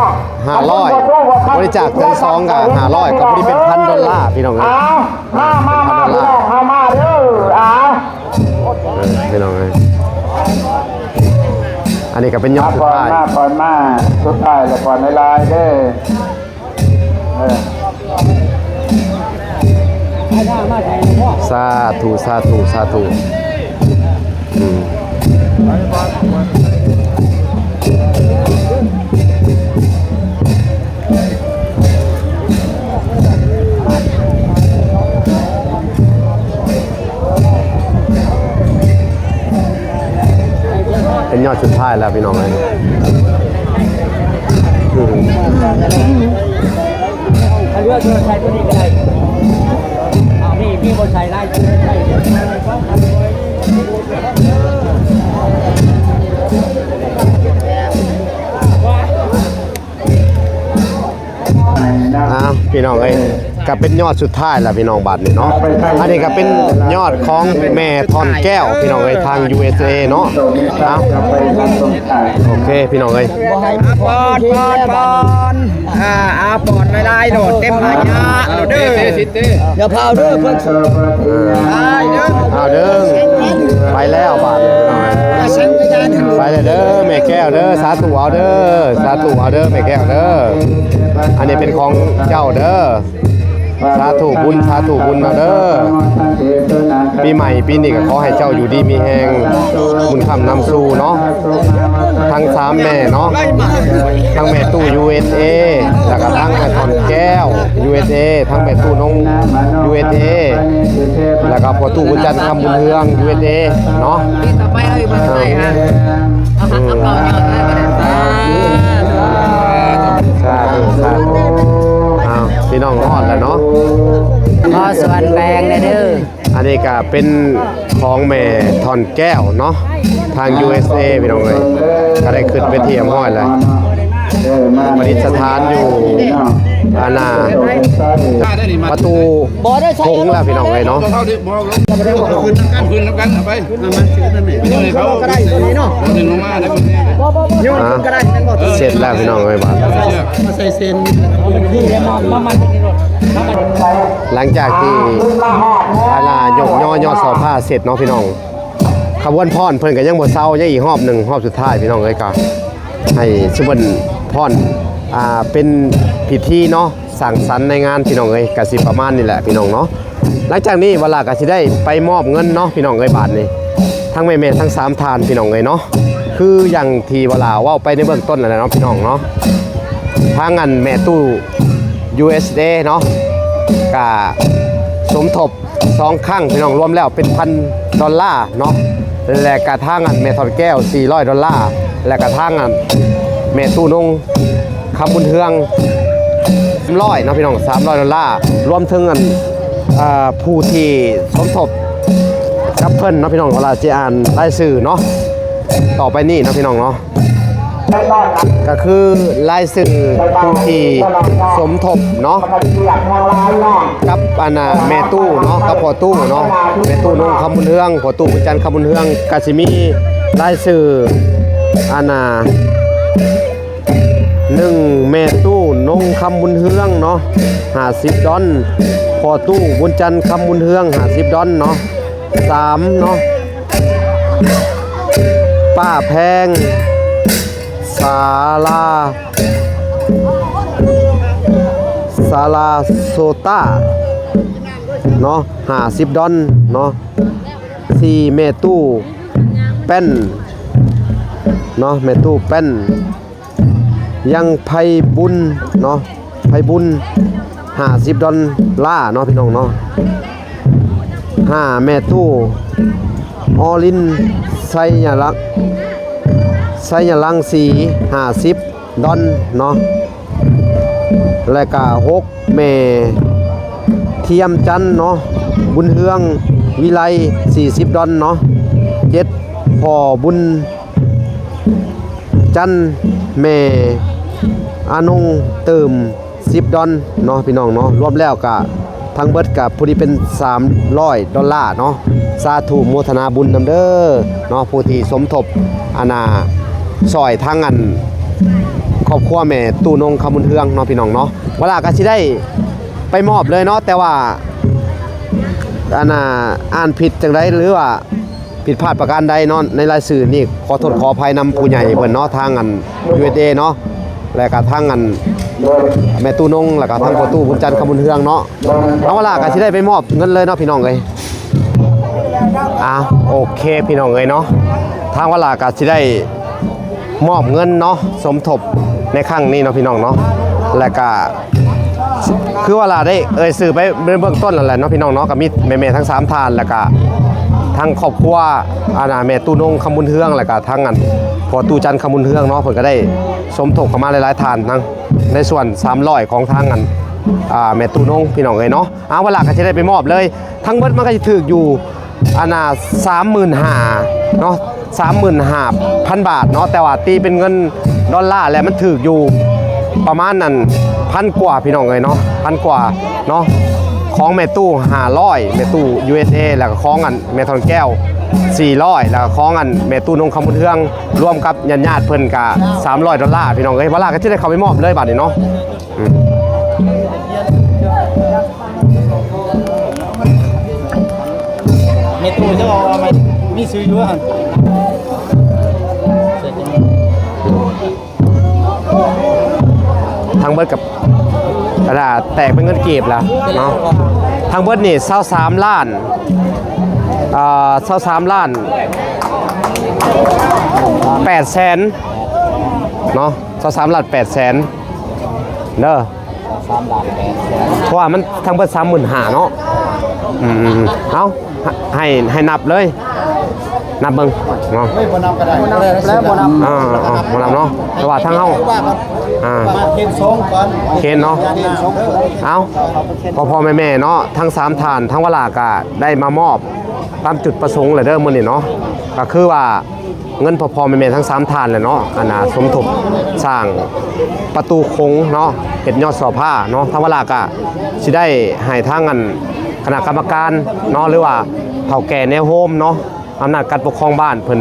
500บริจาคครั้งที่2ก็500ก็พอดีเป็น$1,000พี่น้องเอ้ยพี่น้องเอ้ยอันนี้ก็เป็นยอดสุดท้ายก่อนมาสุดท้ายแล้วก่อนในลายเด้อสาธุสาธุสาธุเป็นยอดสุดท้ายแล้วพี่น้องเลยเลือกใช้ตัวนี้ก็ได้มีคนใช้ไล่ใช้พี่น้องเอ้ยก็เป็นยอดสุดท้ายแล้วพี่น้องบัตรนี่เนาะอันนี้ก็เป็นยอดของแม่ทอนแก้วพี่น้องเอ้ยทาง USA เนาะโอเคพี่น้องเอ้ยปอนปอนไล่โดดเต็มหายาเด้ออย่าพาวเด้อเพิ่นเอาเด้อไปแล้วบาทไปเลยเด้อแม่แก้วเด้อสาธุเอาเด้อสาธุเอาเด้อแม่แก้วเด้ออันนี้เป็นของเจ้าเด้อสาธุบุญสาธุบุญมาเด้อปีใหม่ปีนี้ก็ขอให้เจ้าอยู่ดีมีแหงบุญคำนำสู่เนาะทั้ง3แม่เนาะทั้งแม่ตู้ USA แล้วก็ทั้งแม่ทอนแก้ว USA ทั้งแม่ตู้น้อง USA แล้วก็พ่อตู้บุญจันทร์คำบุญเฮือง USA เนาะต่อไปเอาอีกมาให้ฮะเอาหักเอาเก่ายอดเลยก็ได้สาธุสาธุพี่น้องรอดแล้วเนาะพอส่วนแบ่งได้เด้ออันนี้ก็เป็นของแม่ทอนแก้วเนาะทาง USA พี่น้องเลยก็ได้ขึ้นไปเทียมห้อยเลยประดิษฐานอยู่อาณาประตูโค้งแล้วพี่น้องเลยเนาะคืนน้ำกันไปเขาก็ได้เนาะดึงลงมาได้เสร็จแล้วพี่น้องเลยบ้านใส่เซน หลังจากที่อาณายกย่อเสาผ้าเสร็จเนาะพี่น้อง ขบวนพรเพิ่นก็ยังบ่เซายังอีกรอบหนึงรอบสุดท้ายพี่น้องเอ้ยก็ให้สุบนพรเป็นพิธีเนาะสังสรรค์ในงานพี่น้องเอ้ยก็สิประมาณนี้แหละพี่น้องเนาะหลังจากนี้เวลาก็สิได้ไปมอบเงินเนาะพี่น้องเอ้ยบาทนี้ทั้งแม่ๆทั้ง3ทานพี่น้องเอ้ยเนาะคืออย่างที่เวลาเว้าไปในเบื้องต้นนั่นแหละเนาะพี่น้องเนาะทางอันแม่ตู้ USD เนาะก็สมทบ2ครั้งพี่น้องรวมแล้วเป็น$1,000เนาะและกระทั่งอันแม่ทอดแก้ว$400และกระทั่งอันแม่ตู้นงคำบุญเฮือง100เนาะพี่น้อง$300รวมถึงอันผู้ที่สมทบกับเพิ่นเนาะพี่น้องเวลาจะอ่านรายชื่อเนาะต่อไปนี่เนาะพี่น้องเนาะก็คือรายชื่อผู้ที่สมทบเนาะกับแม่ตู้เนาะกับพ่อตู้เนาะแม่ตู้นงคำบุญเฮืองพ่อตู้จันทร์คำบุญเฮืองก็สิมีรายชื่อ1แม่ตู้นงคำบุญเฮืองเนาะ$50พ่อตู้บุญจันทร์คำบุญเฮือง$50เนาะ3เนาะป้าแพงศาลาโซต้าเนาะ$50เนาะ4แม่ตู้แป้นเนาะแม่ตู้แป้นยังไพบุญเนาะไพบุญ$50เนาะพี่น้องเนาะ5แม่ตู้ออลินไซยาลังสี$50เนาะและก็6แม่เทียมจันเนาะบุญเฮืองวิไล$40เนาะ7พ่อบุญจันแม่อานงเติม$10เนาะพี่น้องเนาะรวมแล้วก็ทั้งเบิดกับผู้ที่เป็น$300เนาะสาธุโมทนาบุญนำเด้อเนาะผู้ที่สมทบซอยทั้งอันครอบครัวแม่ตู้นงคำบุญเฮืองเนาะพี่น้องเนาะเวลาก็สิได้ไปมอบเลยเนาะแต่ว่าอ่านผิดจังไดหรือว่าผิดพลาดประการใดเนาะในรายชื่อนี่ขอโทษขออภัยนำผู้ใหญ่เพิ่นเนาะทางอัน USA เนาะและก็ทางอันแม่ตู้นงแล้วก็ทางพ่อตู้บุญจันทร์คำบุญเฮืองเนาะเอาเวลาก็สิได้ไปมอบเงินเลยเนาะพี่น้องเอ้ยโอเคพี่น้องเอ้ยเนาะทางเวลาก็สิได้มอบเงินเนาะสมทบในครั้งนี้เนาะพี่น้องเนาะและก็คือเวลาได้สื่อไปเบื้องต้นแล้วแหละเนาะพี่น้องเนาะก็มีแม่ๆทั้ง3ทานแล้วก็ทั้งครอบครัวแม่ตู้นงคำบุญเฮืองแล้วก็ทั้งอันพ่อตู้จันทร์คำบุญเฮืองเนาะเพิ่นก็ได้สมทบเข้ามาหลายๆทานทั้งในส่วน300ของทางอันแม่ตู้นงพี่น้องเอ้ยเนาะเวลาก็จะได้ไปมอบเลยทั้งเบิดมันก็จะถึกอยู่35,000เนาะ35,000 บาทเนาะแต่ว่าตีเป็นเงิน$แล้วมันถึกอยู่ประมาณนั้น1,000 กว่าพี่น้องเอ้ยเนาะ1,000 กว่าเนาะของแม่ตู้500แม่ตู้ USA แล้วก็ของอันแม่ทองแก้ว400แล้วก็ของอันแม่ตู้นงคำบุญเฮืองรวมกับญาติๆเพิ่นก็$300พี่น้องเอ้ยเวลาก็สิได้เข้าไปมอบเลยบาดนี้เนาะเมตูจะเอามามีซื้ออยู่หั่นทางเบิดกับแตกเป็นเงินเก็บล่ะเนาะทางเบิดนี่23 ล้าน23 ล้าน8แสนเนาะ23 ล้าน8แสนเด้อเพราะว่ามันทางเบิด35,000เนาะเอาให้นับเลยนับเบิ่งเนาะไม่บ่นำก็ได้แล้วบ่นำบ่นำเนาะแต่ว่าทางเฮามาเคน2ก่อนเคนเนาะเอาพ่อแม่เนาะทั้ง3ฐานทั้งเวลาก็ได้มามอบตามจุดประสงค์เลยเด้อมื้อนี้เนาะก็คือว่าเงินพ่อแม่ทั้ง3ฐานเลยเนาะสมทบสร้างประตูโค้งเนาะเฮ็ดยอดสอผ้าเนาะทั้งเวลาก็สิได้ให้ทางคณะกรรมการเนาะหรือว่าเฒ่าแก่แนวโฮมเนาะอำนาจการปกครองบ้านเพิ่น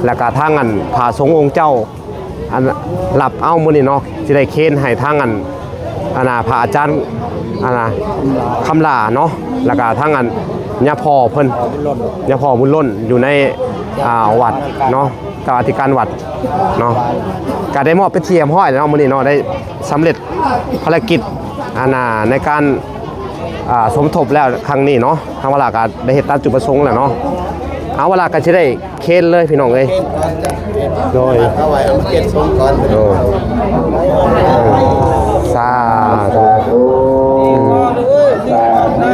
แล้วก็ทางผาสงฆ์องค์เจ้าหลับเอามื้อนี้เนาะสิได้เค้นให้ทางพระอาจารย์คำลาเนาะแล้วก็ทาง ย่าพ่อเพิ่นย่าพ่อบุญล้นอยู่ในวัดเนาะกรรมธิการวัดเนาะก็ได้มอบเป็นเทียมห้อยแล้วเนาะมื้อนี้เนาะได้สำเร็จภารกิจในการสมทบแล้วครั้งนี้เนาะทางเวลาก็ได้เฮ็ดตามจุดประสงค์แล้วเนาะเอาเวลาก็สิได้เคนเลยพี่น้องเอ้ยโดย เอาไว้เอามาเก็บทรงก่อน โดยสาธุ สาธุ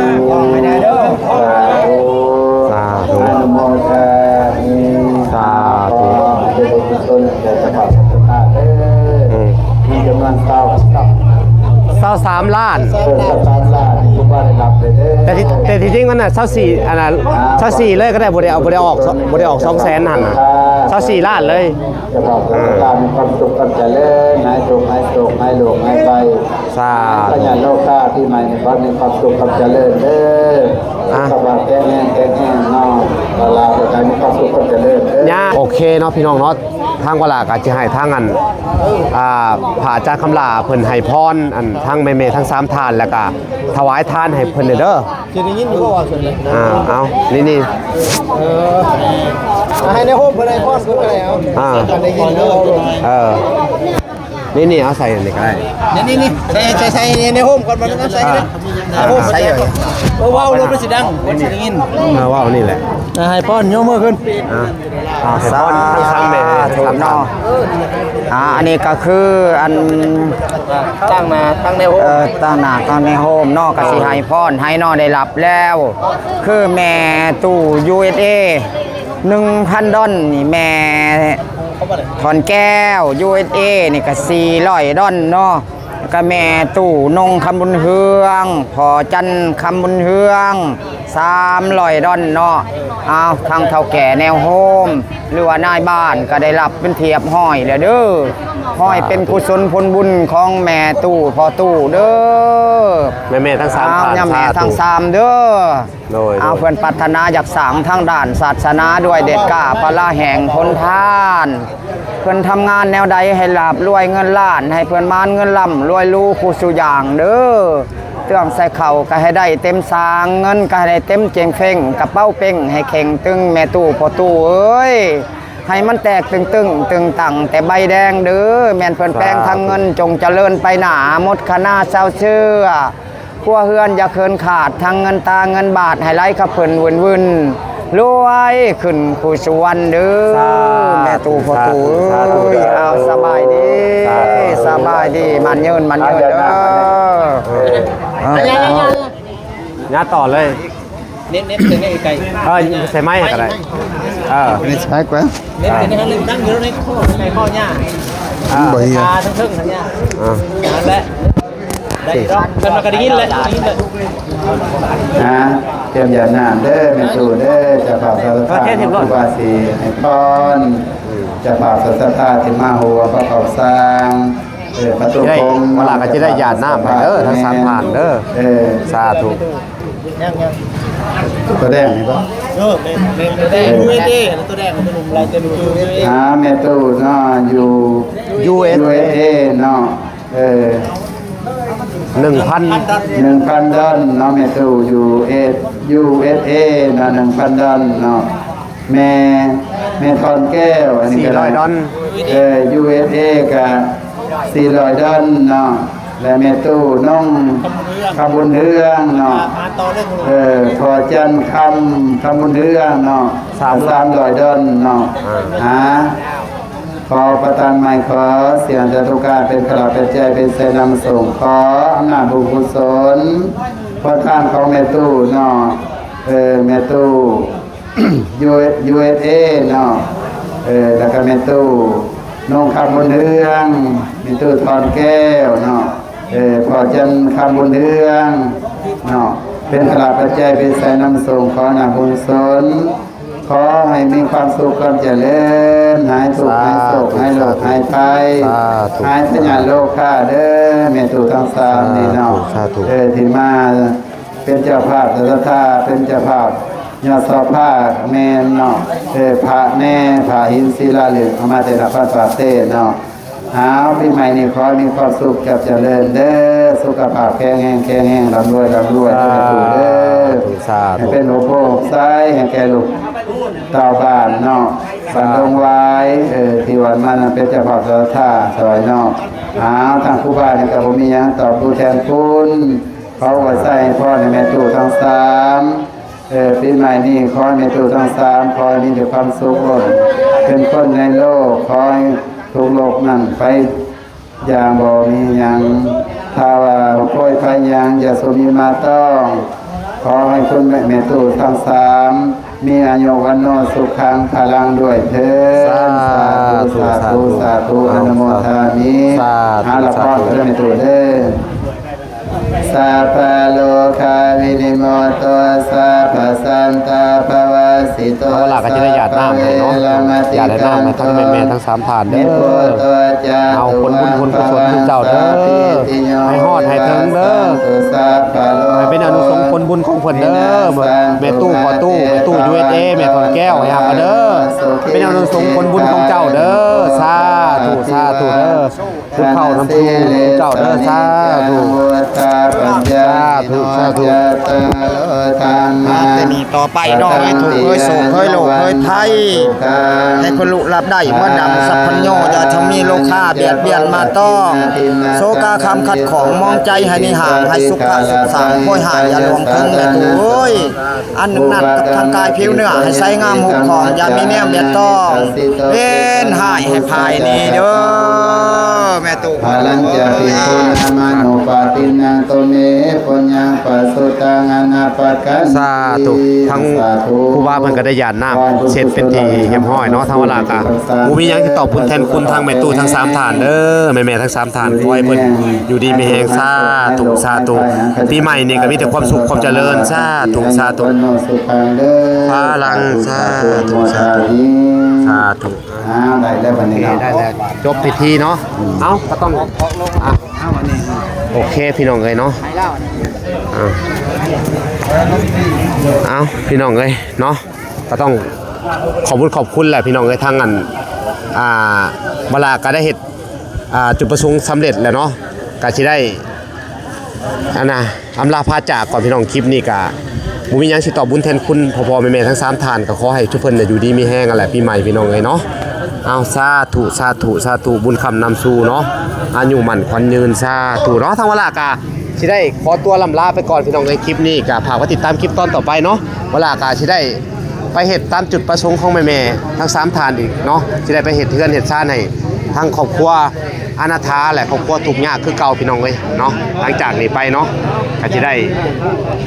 สาธุ สาธุ อนุโมทนามิ สาธุ เป็นบุญกุศลแก่สภาพสัตว์เด้อมีจำนวนเศร้า23ล้าน ตามล่าทุกบ้านได้รับเลยเด้อ แต่ที่จริงมันน่ะ2424เลยก็ได้บ่ได้ออก200,000นั่นน่ะ24ล้านเลย จะบอกว่าการมีความสุขความเจริญหายโศกหายโศกหายโรคหายไป สา ปัญ ธุ ญาโลกาที่ใหม่ในความมีความสุขความเจริญเด้อสบายแก่แห้งนอกลาแต่การมีความสุขความเจริญเด้อ ย่าโอเคเนาะพี่น้องเนาะทางเวลาก็จะให้ทางอันพระอาจารย์คำลาเพิ่นให้พรอันทั้งแม่ๆทั้ง3ทานแล้วก็ถวายทานให้เพิ่นเด้อ จะได้ยินอยู่ว่าส่วนเลย เอานี่ ให้ในโฮมเพิ่นให้พรเพิ่นก็ได้เอาได้ยินเด้อ นี่เอาใส่อันนี้ก็ได้ นี่ใส่ในโฮมก่อนมันก็ใส่เลยโฮมใส่เลยว้าวรถมันสิดังมันสิได้ยิน ว้าวนี่แหละ ให้พรโยมมือขึ้น ให้พรทั้งแม่ทั้งทาน อันนี้ก็คืออัน ตั้งในโฮม ตั้งหน้าตั้งในโฮมนอกกสิให้พรให้นอได้รับแล้ว คือแม่ตู้ USA 1,000 ดอลนี่แม่ถอนแก้ว USA นี่ก็400 ดอลเนาะแล้วก็แม่ตู้นงคำบุญเฮืองพอจันคำบุญเฮือง300 ดอลเนาะเอาทางเฒ่าแก่แนวโฮมหรือว่านายบ้านก็ได้รับเป็นเทียบห้อยแล้วเด้อห้อยเป็นกุศลผลบุญของแม่ตู้พอตู้เด้อ แม่ทั้ง3ทาน เอาแม่ทั้ง3เด้อ โดย เอาเพื่อนปรารถนาอยากสร้างทางด้านศาสนาด้วยเด็ดกล้าปลาแห่งพ้นทาน เพื่อนทำงานแนวใดให้ลาบรวยเงินล้าน ให้เพื่อนมานเงินล่ำรวยรู้คู่สุอย่างเด้อเตื้องใส่เข่าก็ให้ได้เต็มสางเงินก็ให้ได้เต็มเจงเฟ้งกระเป๋าเป้งให้เข่งตึงแม่ตู้พอตู้เอ้ยให้มันแตกตึงตังแต่ใบแดงเด้อแม่นเพื่อนแป้งทางเงินจงเจริญไปหนาหมดคณะเศร้าเชื่อพัวเฮือนอย่าเคินขาดทางเงินตาเงินบาทให้ไหลขับเพิ่นวุ่นรวยขึ้นผู้สวรรค์เด้อแม่ตู้พ่อตู้เอาสบายดีมันยืนเด้อ ญาต่อเลย เน้นถึงในไก่ ใส่ไม้ก็ได้นี่ใช้กว่าเน้นถึงในนั้นเลยตั้งอยู่ในข้อหญ้าบ่เฮียทั้งทั้งหญ้านั่นแหละได้รอบกันมากระดิ่งเลยเตรียมยาน้ำเด้อแม่ตู่เด้อจะฝากสถานที่วาสีให้พรจะฝากสถานที่มาหัวพระเขาสร้างประตูคง เวลาก็จะได้หยาดน้ำไปเด้อทั้ง3ทานเด้อสาธุ ตัวแดงนี่ป่ะ ตัวแดงตัวแดงตัวหนุ่มลายเต็มตัว แม่ตู่เนาะอยู่ USA เนาะ1,000 ดอลเนาะแม่ตู่อยู่ USA เนาะ1,000 ดอลเนาะแม่ทอนแก้วอันนี้ก็400 ดอล USA ก็400 ดอลเนาะและแม่ตู้น้องคำบุญเฮืองเนาะพอจันคำบุญเฮืองเนาะ300 ดอลเนาะขอประทานใหม่ขอเสียงจตุการเป็นขลาเป็นใจเป็นเสนำส่งขออำนาจบุญกุศลพระท่านของแม่ตู้เนาะแม่ตู้ USA เนาะแล้วก็แม่ตู้น้องคำบุญเฮืองแม่ตู้ทอนแก้วเนาะพอจันคำบุญเฮืองเนาะเป็นขลาเป็นใจเป็นเสนำส่งขออำนาจบุญกุศลขอให้มีความสุขความเจริญหายทุกข์หายโศกหายโรคหายภัยหายพยาธิโรคข้าเด้อแม่ตู่ทั้ง3นี่เนาะที่มาเป็นเจ้าภาพสถาเป็นเจ้าภาพยอดสอบภาคแม่เนาะพระแน่พระหินศิลาเหลืองเอามาแต่ละพระปาเต้เนาะ เอาปีใหม่นี้ขอมีความสุขกับเจริญเด้อสุขภาพแข็งแรงร่ำรวยเด้อสาธุ ให้เป็นหัวโพกไส้ให้แก่ลูกเต่าบ้านเนาะบันดงไว้ที่วันมันเป็นเจ้าภาพเจ้าท่าสวยเนาะทางผู้บ้านกับผมมีหยังตอบผู้แทนคุณเขาก็ใส่พ่อในแม่ตู้ทั้งสามปีใหม่นี้ขอให้แม่ตู้ทั้งสามขอให้มีแต่ความสุขเป็นคนในโลกขอให้ทุกโลกนั่นไปอย่างบ่มีหยังถ้าว่าโอยไปหยังอย่าสุมีมาต้องขอให้คุณแม่ตู้ทั้งสามมีอายุวันโนสุขังพลังด้วยเถิดสาธุอนุโมทามิหาละพรเพื่อแม่ตู้เด้อสัพพะโลกาวินิโมโตสัพพสันตาภวสิโต เอาล่ะก็จะได้หยาดน้ำให้เนาะหยาดน้ำให้ทั้งแม่ทั้งสามผ่านเด้อเอาคนบุญคนกุศลทุกเจ้าเด้อให้ฮอดให้ถึงเด้อให้เป็นอนุสงฆ์คนบุญของเพิ่นเด้อแม่ตู้พอตู้แม่ตู้ USA แม่ทอนแก้วให้ฮักเด้อเป็นอนุสงฆ์คนบุญของเจ้าเด้อสาธุเด้อทุกเข้าน้ำทูเจ้าเด้อสาธุแต่นี่ต่อไปเนาะให้ถูกเคยโศกเคยโลกเคยไทยให้คนลุรับได้ว่าดังสัพพัญโยอย่าทำมีโลคาเบียดเบียนมาต้องโศกาคำขัดของมองใจให้นิห่างให้สุขะสุขสารค่อยหายอย่าหลวงทึงเลยตัวเอ้ยอันหนึ่งนัดกับทางกายผิวเนื้อให้ใส่งามหุบของอย่ามีแนวเบียดต้องเป็นหายให้ภายนี่เด้อแม่ตู่ พลังจะพิคุณมโนปาตินังโตเมปุญญังปัสสุตังอนาปกัน สาธุทั้งผู้ว่าเพิ่นก็ได้หยาดน้ำเสร็จเป็นทีเรียบร้อยเนาะทางเวลากะบ่มีหยังที่ตอบบุญแทนคุณทางแม่ตู้ทั้ง3ฐานเด้อแม่ๆทั้ง3ฐานขอให้เพิ่นอยู่ดีมีแฮงสาธุปีใหม่นี่ก็มีแต่ความสุขความเจริญสาธุพลังสาธุ ได้แล้ววันนี้ ได้แล้วจบพิธีเนาะเอ้าก็ต้องโอเคพี่น้องเอ้ยเนาะเอาพี่น้องเอ้ยเนาะก็ต้องขอบคุณแหละพี่น้องเอ้ยทางอันเวลาก็ได้เฮ็ดจุดประสงค์สำเร็จแล้วเนาะก็สิได้อำลาพาจากก่อนพี่น้องคลิปนี้ก็บ่มีหยังสิตอบบุญแทนคุณพ่อๆแม่ๆทั้ง3ท่านก็ขอให้ทุกเพิ่นอยู่ดีมีแรงนั่นแหละปีใหม่พี่น้องเอ้ยเนาะเอาสาธุบุญคำนำสู่เนาะอายุมั่นขวัญยืนสาธุเนาะทางเวลากาสิได้ขอตัวลำลาไปก่อนพี่น้องในคลิปนี้ก็ฝากไว้ติดตามคลิปตอนต่อไปเนาะเวลากาสิได้ไปเฮ็ดตามจุดประสงค์ของแม่ๆทั้ง3ท่านอีกเนาะสิได้ไปเฮ็ดเฮือนเฮ็ดซ่านให้ทางครอบครัวอนาถาแหละครอบครัวทุกข์ยากคือเก่าพี่น้องเอ้ยเนาะหลังจากนี้ไปเนาะก็สิได้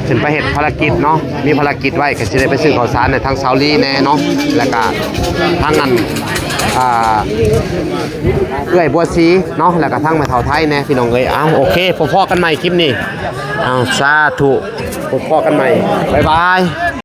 ขึ้นไปเฮ็ดภารกิจเนาะมีภารกิจไว้ก็สิได้ไปซื้อข้าวสารในทางเซาลีแน่เนาะแล้วก็ทางนั้นเอื้อยบัวซีเนาะแล้วก็ทั้งแม่เฒ่าไทยแน่พี่น้องเอ้ยโอเคพบกันใหม่คลิปนี้สาธุพบกันใหม่บ๊ายบาย